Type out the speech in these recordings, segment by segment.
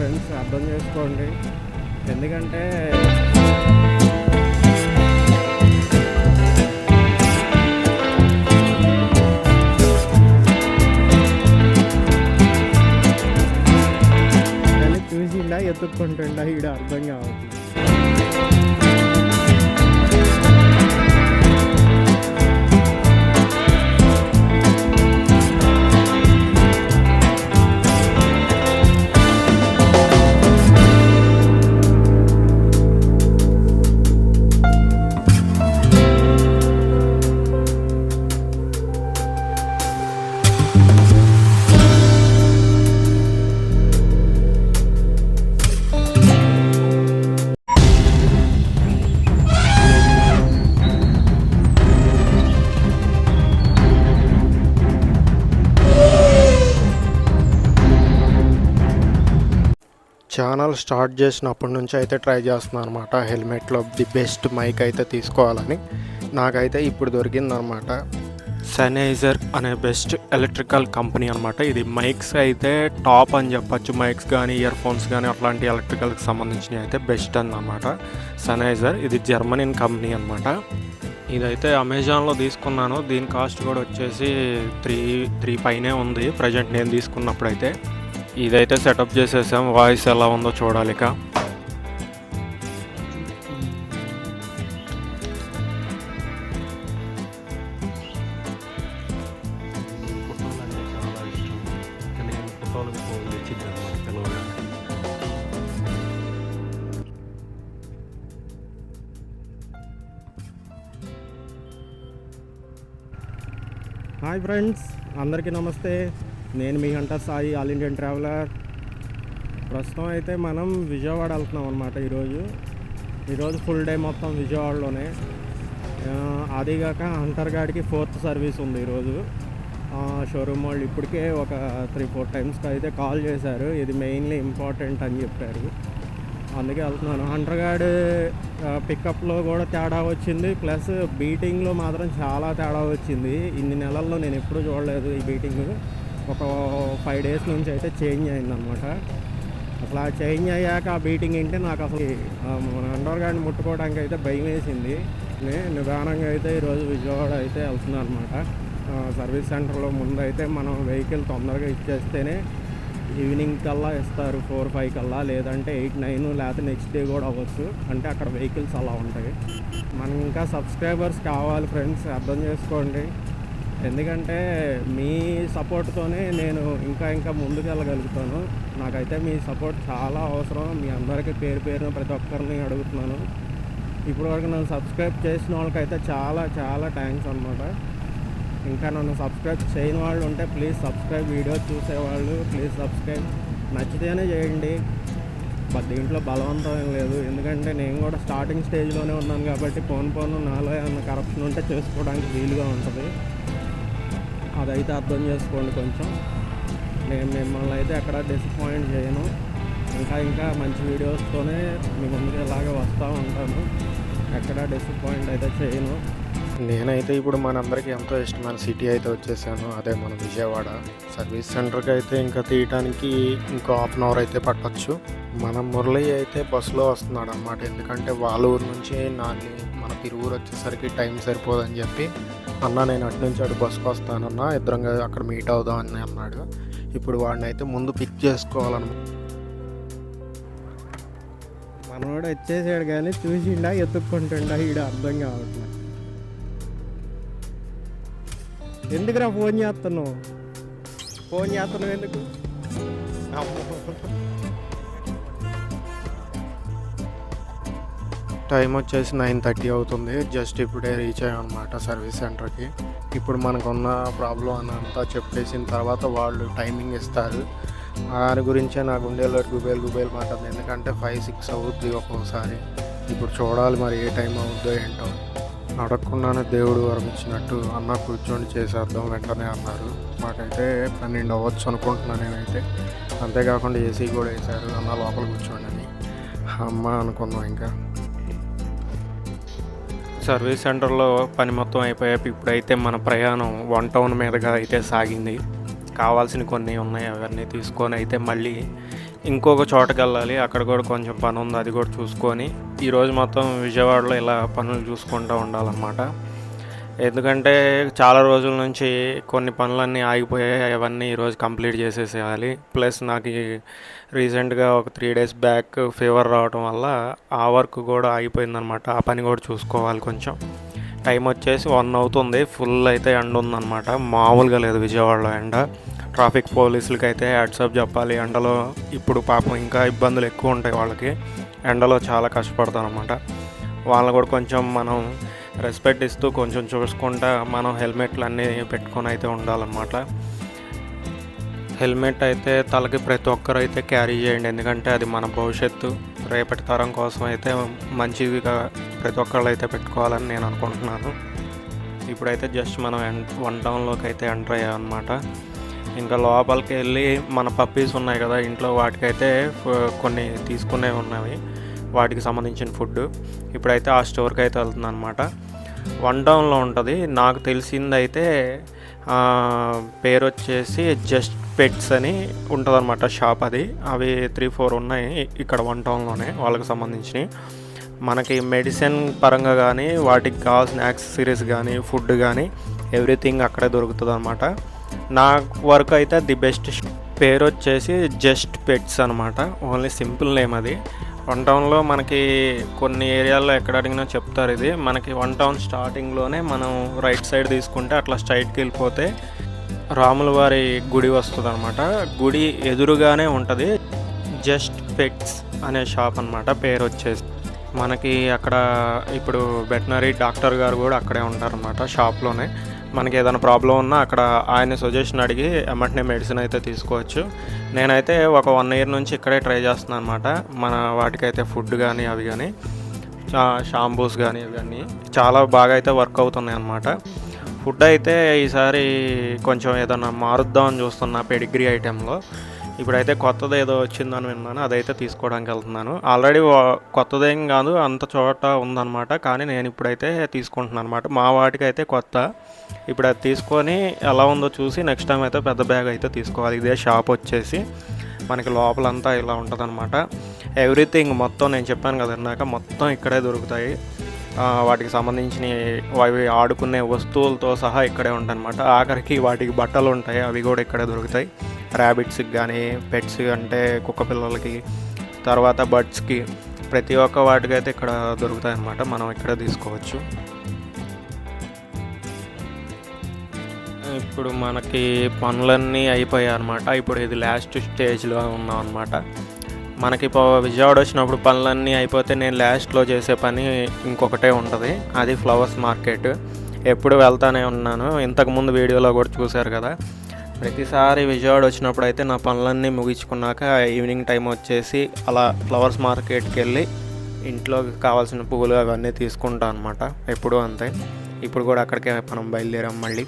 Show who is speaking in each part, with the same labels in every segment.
Speaker 1: Friends, అర్థం చేసుకోండి. ఎందుకంటే చూసిండా ఎత్తుక్కుంటుండా ఈడ అర్థం కావట్లేదు. ఛానల్ స్టార్ట్ చేసినప్పటి నుంచి అయితే ట్రై చేస్తున్నాను అనమాట. హెల్మెట్లో ది బెస్ట్ మైక్ అయితే తీసుకోవాలని నాకైతే ఇప్పుడు దొరికిందనమాట. సైనైజర్ అనే బెస్ట్ ఎలక్ట్రికల్ కంపెనీ అనమాట. ఇది మైక్స్ అయితే టాప్ అని చెప్పచ్చు. మైక్స్ కానీ ఇయర్ ఫోన్స్ కానీ అట్లాంటి ఎలక్ట్రికల్కి సంబంధించినవి అయితే బెస్ట్ అన్నమాట సైనైజర్. ఇది జర్మనీ కంపెనీ అనమాట. ఇదైతే అమెజాన్లో తీసుకున్నాను. దీని కాస్ట్ కూడా వచ్చేసి త్రీ పైనే ఉంది ప్రజెంట్ నేను తీసుకున్నప్పుడైతే. ఇదైతే సెటప్ చేసేసాం. వాయిస్ ఎలా ఉందో చూడాలి. ఇక హాయ్ ఫ్రెండ్స్, అందరికీ నమస్తే. నేను మీ hunter Sai, all Indian traveller. ప్రస్తుతం అయితే మనం విజయవాడ వెళ్తున్నాం అనమాట. ఈరోజు ఫుల్ డే మొత్తం విజయవాడలోనే. అదిగాక హంటర్ గాడికి 4th సర్వీస్ ఉంది ఈరోజు. షోరూమ్ వాళ్ళు ఇప్పటికే ఒక 3-4 టైమ్స్కి అయితే కాల్ చేశారు. ఇది మెయిన్లీ ఇంపార్టెంట్ అని చెప్పారు. అందుకే వెళ్తున్నాను. హంటర్ గార్డ్ పికప్లో కూడా తేడా వచ్చింది, ప్లస్ బీటింగ్లో మాత్రం చాలా తేడా వచ్చింది. ఇన్ని నెలల్లో నేను ఎప్పుడూ చూడలేదు ఈ బీటింగ్. ఒక 5 డేస్ నుంచి అయితే చేంజ్ అయిందనమాట. అసలు ఆ చేంజ్ అయ్యాక ఆ బీటింగ్ ఏంటి నాకు అసలు హంటర్ గార్డ్ని ముట్టుకోవడానికి అయితే భయం వేసింది. నిదానంగా అయితే ఈరోజు విజయవాడ అయితే వెళ్తున్నాను అనమాట. సర్వీస్ సెంటర్లో ముందు అయితే మనం వెహికల్ తొందరగా ఇచ్చేస్తేనే ఈవినింగ్ కల్లా ఇస్తారు, 4-5 కల్లా, లేదంటే 8-9, లేకపోతే నెక్స్ట్ డే కూడా అవ్వచ్చు. అంటే అక్కడ వెహికల్స్ అలా ఉంటాయి. మనకి ఇంకా సబ్స్క్రైబర్స్ కావాలి ఫ్రెండ్స్, అర్థం చేసుకోండి. ఎందుకంటే మీ సపోర్ట్తోనే నేను ఇంకా ముందుకు వెళ్ళగలుగుతాను. నాకైతే మీ సపోర్ట్ చాలా అవసరం. మీ అందరికీ పేరున ప్రతి ఒక్కరిని అడుగుతున్నాను. ఇప్పటివరకు నన్ను సబ్స్క్రైబ్ చేసిన వాళ్ళకైతే చాలా థ్యాంక్స్ అనమాట. ఇంకా నన్ను సబ్స్క్రైబ్ చేయని వాళ్ళు ఉంటే ప్లీజ్ సబ్స్క్రైబ్. వీడియో చూసేవాళ్ళు ప్లీజ్ సబ్స్క్రైబ్. నచ్చితేనే చేయండి, దీంట్లో బలవంతం ఏం లేదు. ఎందుకంటే నేను కూడా స్టార్టింగ్ స్టేజ్లోనే ఉన్నాను కాబట్టి పోను నాలో ఏమన్నా కరప్షన్ ఉంటే చేసుకోవడానికి వీలుగా ఉంటుంది. అదైతే అర్థం చేసుకోండి కొంచెం. నేను మిమ్మల్ని అయితే ఎక్కడ డిసప్పాయింట్ చేయను. ఇంకా మంచి వీడియోస్తోనే మీ ముందుకు ఇలాగే వస్తూ ఉంటాను. ఎక్కడ డిసప్పాయింట్ అయితే చేయను. నేనైతే ఇప్పుడు మనందరికీ ఎంతో ఇష్టమైన సిటీ అయితే వచ్చేసాను. అదే మన విజయవాడ. సర్వీస్ సెంటర్కి అయితే ఇంకా తీయటానికి ఇంకో 1/2 అవర్ అయితే పట్టచ్చు. మన మురళి అయితే బస్సులో వస్తున్నాడు అనమాట. ఎందుకంటే వాళ్ళ ఊరు నుంచి మన తిరువురు వచ్చేసరికి టైం సరిపోదని చెప్పి, అన్న నేను అటు నుంచి అటు బస్సుకు వస్తానన్నా, ఇద్దరం అక్కడ మీట్ అవుదాం అని అన్నాడు. ఇప్పుడు వాడిని అయితే ముందు పిక్ చేసుకోవాలన్నమాట. మనోడు వచ్చేసాడు కానీ చూసిండా ఎత్తుక్కుంటుండా ఈడ అర్థం కావట్లేదు. ఎందుకురా ఫోన్ చేస్తున్నావు ఎందుకు? టైం వచ్చేసి 9:30 అవుతుంది. జస్ట్ ఇప్పుడే రీచ్ అయ్యాం అనమాట సర్వీస్ సెంటర్కి. ఇప్పుడు మనకున్న ప్రాబ్లం అని అంతా చెప్పేసిన తర్వాత వాళ్ళు టైమింగ్ ఇస్తారు. దాని గురించే నా గుండెలో గుబేలు మాట్లాడుతుంది. ఎందుకంటే 5-6 అవుద్ది ఒక్కోసారి. ఇప్పుడు చూడాలి మరి ఏ టైం అవుద్దో ఏంటో. అడగకుండానే దేవుడు వరం ఇచ్చినట్టు అన్న కూర్చొని చేసేద్దాం వెంటనే అన్నారు. మాకైతే 12 అవ్వచ్చు అనుకుంటున్నాను నేనైతే. అంతేకాకుండా ఏసీ కూడా వేశారు. అన్న లోపల కూర్చోండి అని. అమ్మ అనుకున్నాం. ఇంకా సర్వీస్ సెంటర్లో పని మొత్తం అయిపోయాక ఇప్పుడైతే మన ప్రయాణం 1 టౌన్ మీదుగా అయితే సాగింది. కావాల్సిన కొన్ని ఉన్నాయి, అవన్నీ తీసుకొని అయితే మళ్ళీ
Speaker 2: ఇంకొక చోటకి వెళ్ళాలి, అక్కడ కూడా కొంచెం పని ఉంది, అది కూడా చూసుకొని ఈరోజు మొత్తం విజయవాడలో ఇలా పనులు చూసుకుంటూ ఉండాలన్నమాట. ఎందుకంటే చాలా రోజుల నుంచి కొన్ని పనులన్నీ ఆగిపోయాయి, అవన్నీ ఈరోజు కంప్లీట్ చేసేసేయాలి. ప్లస్ నాకు రీసెంట్గా ఒక 3 days బ్యాక్ ఫీవర్ రావడం వల్ల ఆ వర్క్ కూడా ఆగిపోయిందనమాట. ఆ పని కూడా చూసుకోవాలి. కొంచెం టైం వచ్చేసి 1 అవుతుంది. ఫుల్ అయితే ఎండ ఉందన్నమాట, మామూలుగా లేదు విజయవాడలో ఎండ. ట్రాఫిక్ పోలీసులకి అయితే హ్యాట్సాప్ చెప్పాలి. ఎండలో ఇప్పుడు పాపం ఇంకా ఇబ్బందులు ఎక్కువ ఉంటాయి వాళ్ళకి, ఎండలో చాలా కష్టపడతారు అనమాట. వాళ్ళని కూడా కొంచెం మనం రెస్పెక్ట్ ఇస్తూ కొంచెం చూసుకుంటా మనం హెల్మెట్లు అన్నీ పెట్టుకొని అయితే ఉండాలన్నమాట. హెల్మెట్ అయితే తలకి ప్రతి ఒక్కరు అయితే క్యారీ చేయండి, ఎందుకంటే అది మన భవిష్యత్తు, రేపటి తరం కోసం అయితే మంచిదిగా ప్రతి ఒక్కళ్ళు అయితే పెట్టుకోవాలని నేను అనుకుంటున్నాను. ఇప్పుడైతే జస్ట్ మనం 1 townలోకి అయితే ఎంటర్ అయ్యామన్నమాట. ఇంకా లోపలికి వెళ్ళి మన పప్పీస్ ఉన్నాయి కదా ఇంట్లో, వాటికైతే కొన్ని తీసుకునేవి ఉన్నవి, వాటికి సంబంధించిన ఫుడ్. ఇప్పుడైతే ఆ స్టోర్కి అయితే వెళ్తుంది అనమాట. 1 townలో ఉంటుంది. నాకు తెలిసిందైతే పేరు వచ్చేసి జస్ట్ పెట్స్ అని ఉంటుంది అనమాట షాప్. అవి 3-4 ఉన్నాయి ఇక్కడ 1 townలోనే వాళ్ళకి సంబంధించినవి. మనకి మెడిసిన్ పరంగా కానీ వాటికి కావాల్సిన యాక్సెసరీస్ కానీ ఫుడ్ కానీ ఎవ్రీథింగ్ అక్కడే దొరుకుతుంది అనమాట. నా వరకు అయితే ది బెస్ట్ పేరు వచ్చేసి జస్ట్ పెట్స్ అనమాట. ఓన్లీ సింపుల్ నేమ్ అది. 1 townలో మనకి కొన్ని ఏరియాల్లో ఎక్కడ అడిగినా చెప్తారు. ఇది మనకి 1 town స్టార్టింగ్లోనే మనం రైట్ సైడ్ తీసుకుంటే అట్లా స్ట్రైట్కి వెళ్ళిపోతే రాముల వారి గుడి వస్తుంది అనమాట. గుడి ఎదురుగానే ఉంటుంది జస్ట్ పెట్స్ అనే షాప్ అనమాట. పేరు వచ్చేసి మనకి అక్కడ ఇప్పుడు వెటనరీ డాక్టర్ గారు కూడా అక్కడే ఉంటారన్నమాట షాప్లోనే. మనకి ఏదైనా ప్రాబ్లం ఉన్నా అక్కడ ఆయన సజెషన్ అడిగి వెంటనే మెడిసిన్ అయితే తీసుకోవచ్చు. నేనైతే ఒక 1 year నుంచి ఇక్కడే ట్రై చేస్తున్నాను అనమాట. మన వాటికైతే ఫుడ్ కానీ అవి కానీ షాంపూస్ కానీ ఇవి కానీ చాలా బాగా అయితే వర్క్ అవుతున్నాయి అన్నమాట. ఫుడ్ అయితే ఈసారి కొంచెం ఏదైనా మారుద్దామని చూస్తున్నా పెడిగ్రీ ఐటెంలో. ఇప్పుడైతే కొత్తది ఏదో వచ్చిందని విన్నాను, అదైతే తీసుకోవడానికి వెళ్తున్నాను. ఆల్రెడీ కొత్తదేం కాదు, అంత చోట ఉందన్నమాట, కానీ నేను ఇప్పుడైతే తీసుకుంటున్నాను అనమాట. మా వాటికి అయితే కొత్త. ఇప్పుడు అది తీసుకొని ఎలా ఉందో చూసి నెక్స్ట్ టైం అయితే పెద్ద బ్యాగ్ అయితే తీసుకోవాలి. ఇదే షాప్ వచ్చేసి మనకి లోపలంతా ఇలా ఉంటుంది అనమాట. ఎవ్రీథింగ్ మొత్తం నేను చెప్పాను కదా ఇందాక, మొత్తం ఇక్కడే దొరుకుతాయి. వాటికి సంబంధించిన అవి ఆడుకునే వస్తువులతో సహా ఇక్కడే ఉంటాయి అనమాట. ఆఖరికి వాటికి బట్టలు ఉంటాయి, అవి కూడా ఇక్కడే దొరుకుతాయి. ర్యాబిట్స్కి కానీ పెట్స్ అంటే కుక్క పిల్లలకి, తర్వాత బర్డ్స్కి, ప్రతి ఒక్క వాటికైతే ఇక్కడ దొరుకుతాయి అన్నమాట. మనం ఇక్కడ తీసుకోవచ్చు. ఇప్పుడు మనకి పనులన్నీ అయిపోయాయి అన్నమాట. ఇప్పుడు ఇది లాస్ట్ స్టేజ్లో ఉన్నాం అన్నమాట. మనకి విజయవాడ వచ్చినప్పుడు పనులన్నీ అయిపోతే నేను లాస్ట్లో చేసే పని ఇంకొకటే ఉంటుంది, అది ఫ్లవర్స్ మార్కెట్. ఎప్పుడు వెళ్తానే ఉన్నాను, ఇంతకుముందు వీడియోలో కూడా చూశారు కదా. ప్రతిసారి విజయవాడ వచ్చినప్పుడు అయితే నా పనులన్నీ ముగించుకున్నాక ఈవినింగ్ టైం వచ్చేసి అలా ఫ్లవర్స్ మార్కెట్కి వెళ్ళి ఇంట్లోకి కావాల్సిన పువ్వులు అవన్నీ తీసుకుంటాను అనమాట. ఎప్పుడూ అంతే. ఇప్పుడు కూడా అక్కడికే మనం బయలుదేరాం మళ్ళీ.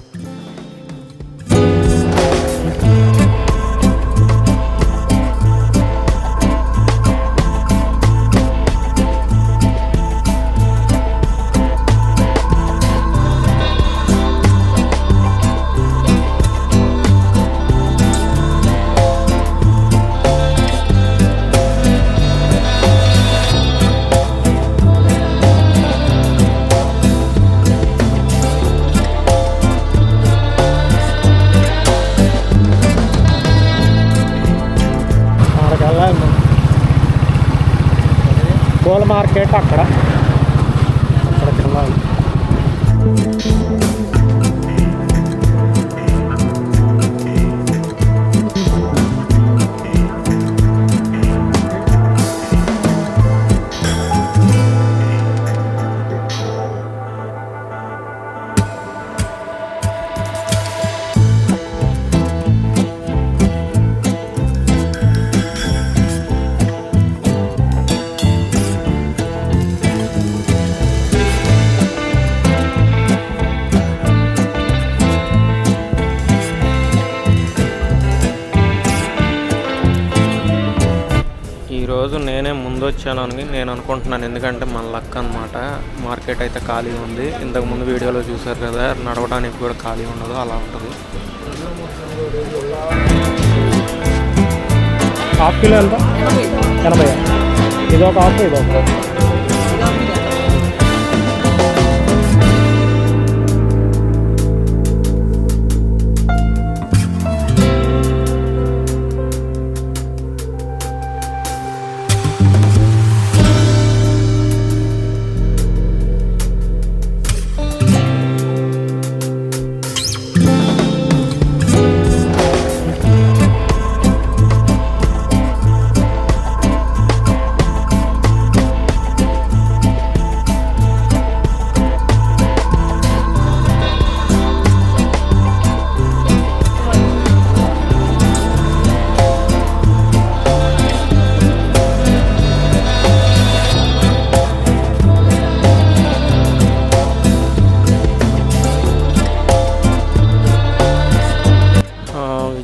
Speaker 2: పూల మార్కెట్ అక్కడికి వెళ్ళాలి. ఈరోజు నేనే ముందు వచ్చానని నేను అనుకుంటున్నాను, ఎందుకంటే మన లక్ అనమాట. మార్కెట్ అయితే ఖాళీ ఉంది. ఇంతకుముందు వీడియోలో చూసారు కదా, నడవడానికి కూడా ఖాళీ ఉండదు, అలా ఉంటుంది.
Speaker 1: హాఫ్ కిలో ఎంత? 80. ఇది ఒక హాఫ్, ఇది ఒక.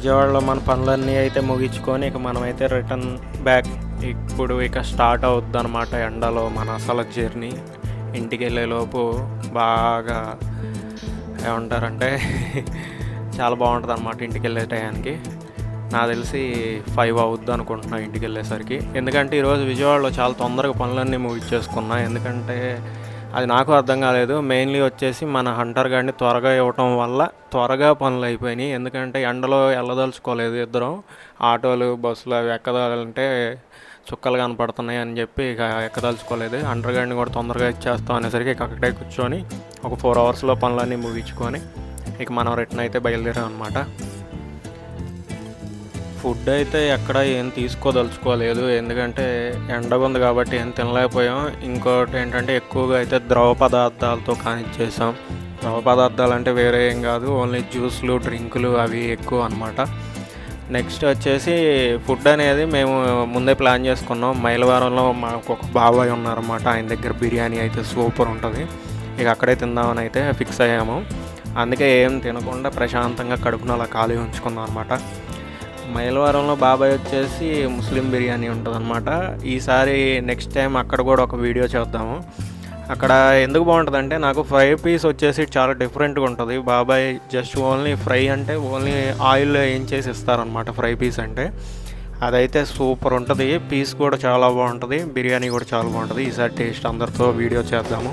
Speaker 2: విజయవాడలో మన పనులన్నీ అయితే ముగించుకొని ఇక మనమైతే రిటర్న్ బ్యాక్. ఇప్పుడు ఇక స్టార్ట్ అవుద్ది అనమాట ఎండలో మన అసలు జర్నీ. ఇంటికి వెళ్ళేలోపు బాగా ఏమంటారంటే చాలా బాగుంటుంది అనమాట ఇంటికి వెళ్ళే టయానికి. నాకు తెలిసి 5 అవుద్ది అనుకుంటున్నాను ఇంటికి వెళ్ళేసరికి. ఎందుకంటే ఈరోజు విజయవాడలో చాలా తొందరగా పనులన్నీ ముగించేసుకున్నా. ఎందుకంటే అది నాకు అర్థం కాలేదు. మెయిన్లీ వచ్చేసి మన హంటర్ గాడిని త్వరగా ఇవ్వటం వల్ల త్వరగా పనులు అయిపోయినాయి. ఎందుకంటే ఎండలో వెళ్ళదలుచుకోలేదు ఇద్దరం. ఆటోలు బస్సులు అవి ఎక్కదాలంటే చుక్కలు కనపడుతున్నాయి అని చెప్పి ఇక ఎక్కదలుచుకోలేదు. హంటర్ గాడిని కూడా తొందరగా ఇచ్చేస్తాం అనేసరికి ఇక అక్కడే కూర్చొని ఒక 4 అవర్స్లో పనులన్నీ ముగించుకొని ఇక మనం రిటర్న్ అయితే బయలుదేరాం అనమాట. ఫుడ్ అయితే ఎక్కడ ఏం తీసుకోదలుచుకోలేదు. ఎందుకంటే ఎండగా ఉంది కాబట్టి ఏం తినలేకపోయాం. ఇంకోటి ఏంటంటే ఎక్కువగా అయితే ద్రవ పదార్థాలతో కానిచ్చేసాం. ద్రవ పదార్థాలు అంటే వేరే ఏం కాదు, ఓన్లీ జ్యూస్లు డ్రింకులు అవి ఎక్కువ అనమాట. నెక్స్ట్ వచ్చేసి ఫుడ్ అనేది మేము ముందే ప్లాన్ చేసుకున్నాం. మైలవరంలో మాకు ఒక బాబాయ్ ఉన్నారన్నమాట. ఆయన దగ్గర బిర్యానీ అయితే సూపర్ ఉంటుంది. ఇక అక్కడే తిందామని అయితే ఫిక్స్ అయ్యాము. అందుకే ఏం తినకుండా ప్రశాంతంగా కడుపున అలా ఖాళీ ఉంచుకున్నాం అనమాట. మైలవరంలో బాబాయ్ వచ్చేసి ముస్లిం బిర్యానీ ఉంటుంది అనమాట. ఈసారి నెక్స్ట్ టైం అక్కడ కూడా ఒక వీడియో చేద్దాము. అక్కడ ఎందుకు బాగుంటుందంటే నాకు ఫ్రై పీస్ వచ్చేసి చాలా డిఫరెంట్గా ఉంటుంది. బాబాయ్ జస్ట్ ఓన్లీ ఫ్రై అంటే ఓన్లీ ఆయిల్లో ఏం చేసి ఇస్తారనమాట ఫ్రై పీస్ అంటే. అదైతే సూపర్ ఉంటుంది. పీస్ కూడా చాలా బాగుంటుంది, బిర్యానీ కూడా చాలా బాగుంటుంది. ఈసారి టేస్ట్ అందరితో వీడియో చేద్దాము.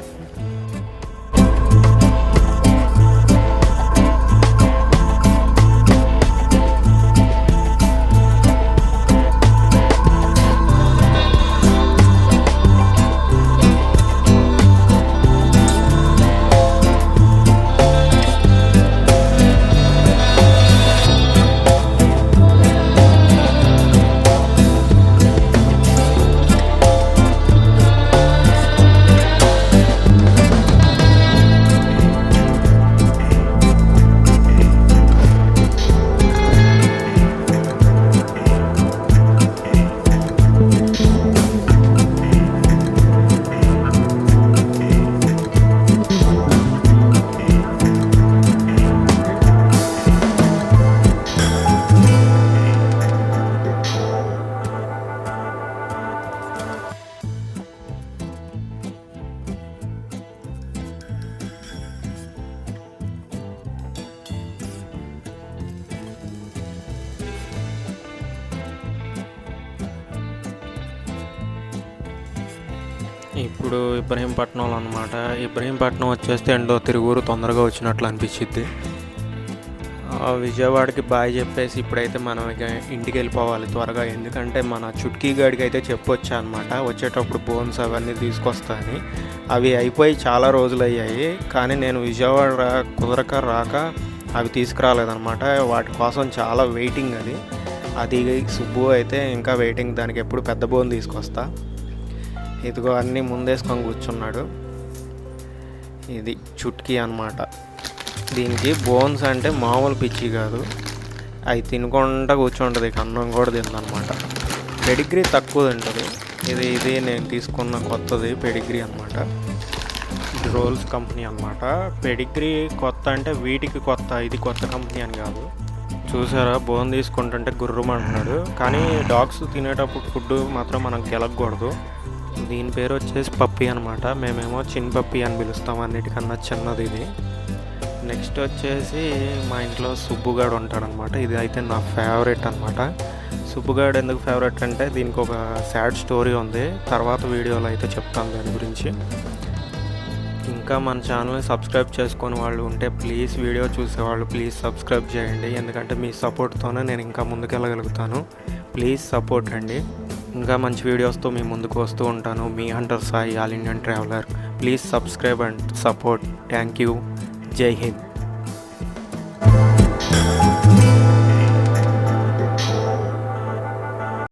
Speaker 2: ఇప్పుడు ఇబ్రహీంపట్నంలో అనమాట. ఇబ్రహీంపట్నం వచ్చేస్తే ఎండో తిరుగురు తొందరగా వచ్చినట్లు అనిపించింది. విజయవాడకి బాయ్ చెప్పేసి ఇప్పుడైతే మనం ఇక ఇంటికి వెళ్ళిపోవాలి త్వరగా. ఎందుకంటే మన చుట్కీ గాడికి అయితే చెప్పొచ్చా అనమాట వచ్చేటప్పుడు బోన్స్ అవన్నీ తీసుకొస్తాయని. అవి అయిపోయి చాలా రోజులు అయ్యాయి, కానీ నేను విజయవాడ కుదరక రాక అవి తీసుకురాలేదన్నమాట. వాటి కోసం చాలా వెయిటింగ్. అది సుబ్బు అయితే ఇంకా వెయిటింగ్, దానికి ఎప్పుడు పెద్ద బోన్ తీసుకొస్తా. ఇదిగో అన్నీ ముందేసుకొని కూర్చున్నాడు. ఇది చుట్కీ అన్నమాట. దీనికి బోన్స్ అంటే మామూలు పిచ్చి కాదు, అవి తినకుండా కూర్చుంటుంది. అన్నం కూడా తిందనమాట. పెడిగ్రీ తక్కువ తింటుంది. ఇది నేను తీసుకున్న కొత్తది పెడిగ్రీ అనమాట. ఇది రోల్స్ కంపెనీ అనమాట. పెడిగ్రీ కొత్త అంటే వీటికి కొత్త, ఇది కొత్త కంపెనీ అని కాదు. చూసారా బోన్ తీసుకుంటుంటే గుర్రమంటున్నాడు. కానీ డాగ్స్ తినేటప్పుడు ఫుడ్ మాత్రం మనం గెలకూడదు. దీని పేరు వచ్చేసి పప్పీ అనమాట. మేమేమో చిన్న పప్పీ అని పిలుస్తాం, అన్నిటికన్నా చిన్నది ఇది. నెక్స్ట్ వచ్చేసి మా ఇంట్లో సుబ్బుగాడు ఉంటాడనమాట. ఇది అయితే నా ఫేవరెట్ అనమాట. సుబ్బుగాడు ఎందుకు ఫేవరెట్ అంటే దీనికి ఒక సాడ్ స్టోరీ ఉంది, తర్వాత వీడియోలో అయితే చెప్తాను దాని గురించి. ఇంకా మన ఛానల్ని సబ్స్క్రైబ్ చేసుకొని వాళ్ళు ఉంటే ప్లీజ్, వీడియో చూసేవాళ్ళు ప్లీజ్ సబ్స్క్రైబ్ చేయండి. ఎందుకంటే మీ సపోర్ట్తోనే నేను ఇంకా ముందుకెళ్ళగలుగుతాను. ప్లీజ్ సపోర్ట్ అండి. ఇంకా మంచి వీడియోస్తో మీ ముందుకు వస్తూ ఉంటాను. మీ hunter Sai, all Indian traveller. Please subscribe and support. Thank you. Jai Hind.